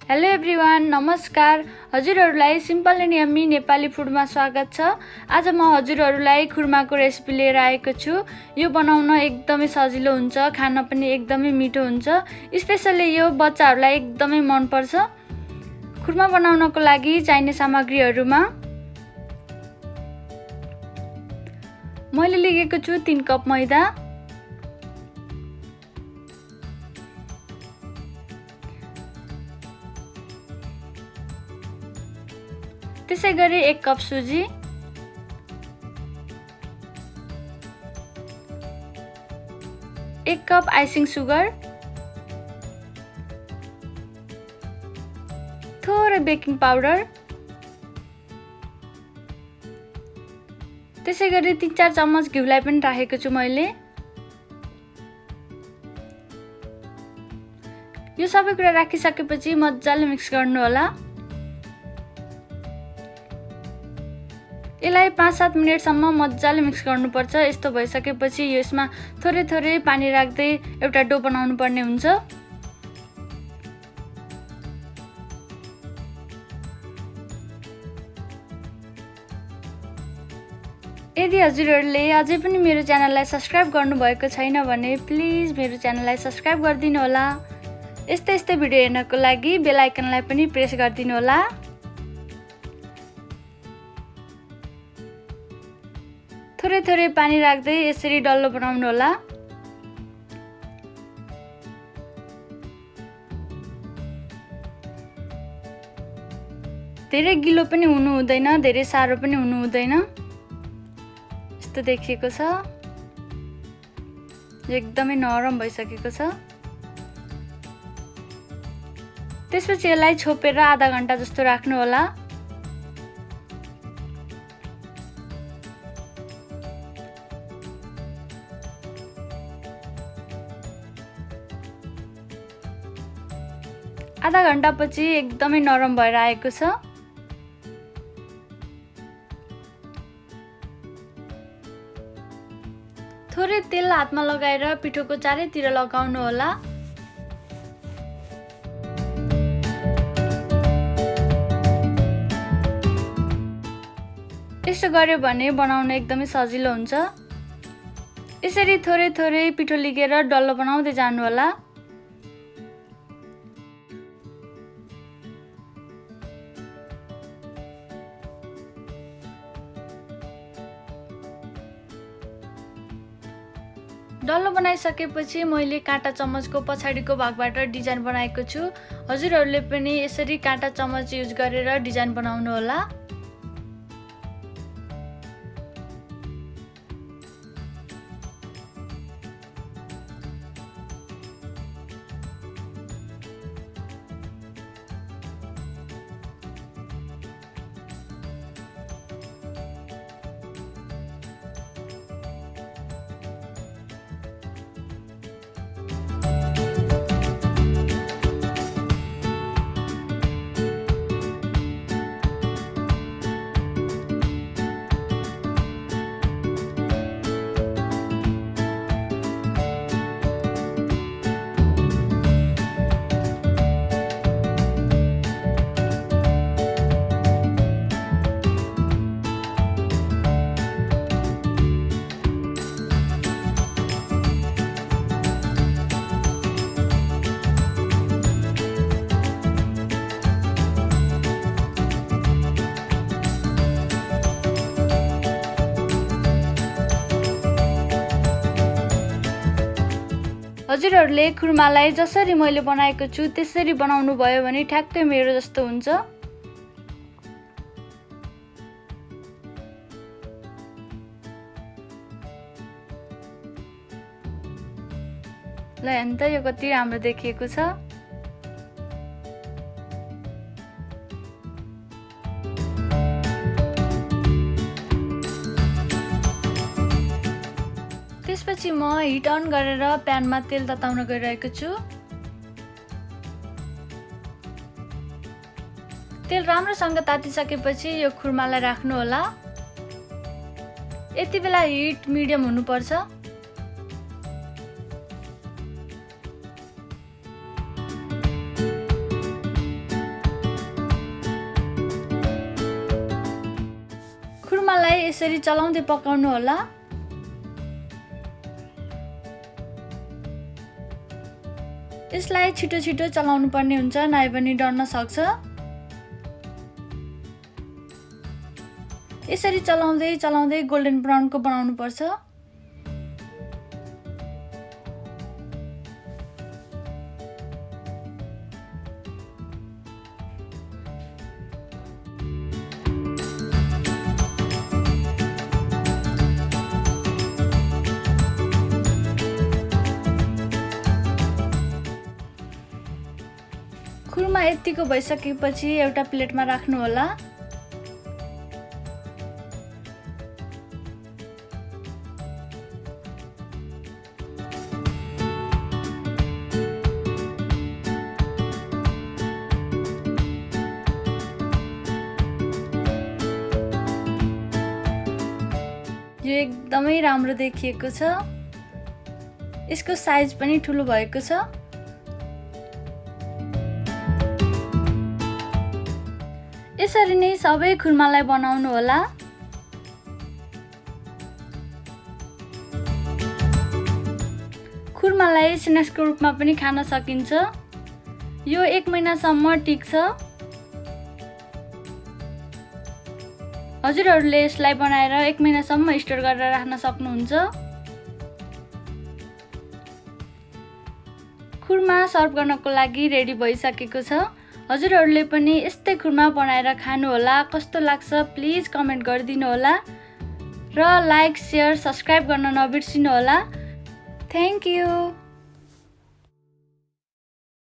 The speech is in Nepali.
हेलो एभ्रिवान, नमस्कार। हजुरहरूलाई सिम्पल एन्ड यम्मी नेपाली फुडमा स्वागत छ। आज म हजुरहरूलाई खुर्माको रेसिपी लिएर आएको छु। यो बनाउन एकदमै सजिलो हुन्छ, खान पनि एकदमै मिठो हुन्छ। स्पेशली यो बच्चाहरूलाई एकदमै मन पर्छ। खुर्मा बनाउनको लागि चाहिने सामग्रीहरूमा मैले लिएको छु 3 कप मैदा, त्यसैगरी 1 कप सुजी, 1 कप आइसिङ सुगर, थोरै बेकिङ पाउडर, त्यसैगरी 3-4 चम्मच घिउलाई पनि राखेको छु मैले। यो सबै कुरा राखिसकेपछि मजाले मिक्स गर्नु होला। यसलाई 5-7 मिनेटसम्म मजाले मिक्स गर्नुपर्छ। यस्तो भइसकेपछि यसमा थोरै थोरै पानी राख्दै एउटा डो बनाउनु पर्ने हुन्छ। यदि हजुरहरूले अझै पनि मेरो च्यानललाई सब्स्क्राइब गर्नुभएको छैन भने प्लिज मेरो च्यानललाई सब्स्क्राइब गरिदिनु होला। यस्तै भिडियो हेर्नको लागि बेल आइकनलाई पनि प्रेस गरिदिनु होला। थोरै थोरै पानी राख्दै यसरी डल्लो बनाउनु होला। धेरै गिलो पनि हुनु हुँदैन, धेरै सारो पनि हुनु हुँदैन। यस्तो देखिएको छ। एकदमै नरम भइसकेको छ। त्यसपछि यसलाई छोपेर आधा घण्टा जस्तो राख्नु होला। आधा घण्टापछि एकदमै नरम भएर आएको छ। थोरै तेल हातमा लगाएर पिठोको चारैतिर लगाउनु होला। यसो गर्यो भने बनाउन एकदमै सजिलो हुन्छ। यसरी थोरै थोरै पिठो लिएर डल्लो बनाउँदै जानु होला। डल्लो बनाइसकेपछि मैले काँटा चम्मचको पछाडिको भागबाट डिजाइन बनाएको छु। हजुरहरूले पनि यसरी काँटा चम्मच युज गरेर डिजाइन बनाउनु होला। हजुरहरूले खुर्मालाई जसरी मैले बनाएको छु त्यसरी बनाउनु भयो भने ठ्याक्कै मेरो जस्तो हुन्छ। ल हेर्नु त यो कति राम्रो देखिएको छ। त्यसपछि म हिट अन गरेर प्यानमा तेल तताउन गइरहेको छु। तेल राम्रोसँग तातिसकेपछि यो खुर्मालाई राख्नु होला। यति बेला हिट मिडियम हुनुपर्छ। खुर्मालाई यसरी चलाउँदै पकाउनु होला। यसलाई छिटो छिटो चलाउनु पर्ने हुन्छ, नभए पनि डढ्न सक्छ। यसरी चलाउँदै चलाउँदै गोल्डन ब्राउनको बनाउनु पर्छ। खुर्मा यतिको भइसकेपछि एउटा प्लेटमा राख्नु होला। यो एकदमै राम्रो देखिएको छ। यसको साइज पनि ठुलो भएको छ। यसरी नै सबै खुर्मालाई बनाउनु होला। खुर्मालाई स्न्याक्सको रूपमा पनि खान सकिन्छ। यो 1 महिनासम्म टिक्छ। हजुरहरूले यसलाई बनाएर 1 महिनासम्म स्टोर गरेर राख्न सक्नुहुन्छ। खुर्मा सर्भ गर्नको लागि रेडी भइसकेको छ। हजुरहरूले पनि यस्तै खुर्मा बनाएर खानुहोला। कस्तो लाग्छ प्लिज कमेन्ट गरिदिनु होला र लाइक, शेयर, सब्स्क्राइब गर्न नबिर्सिनु होला। Thank you.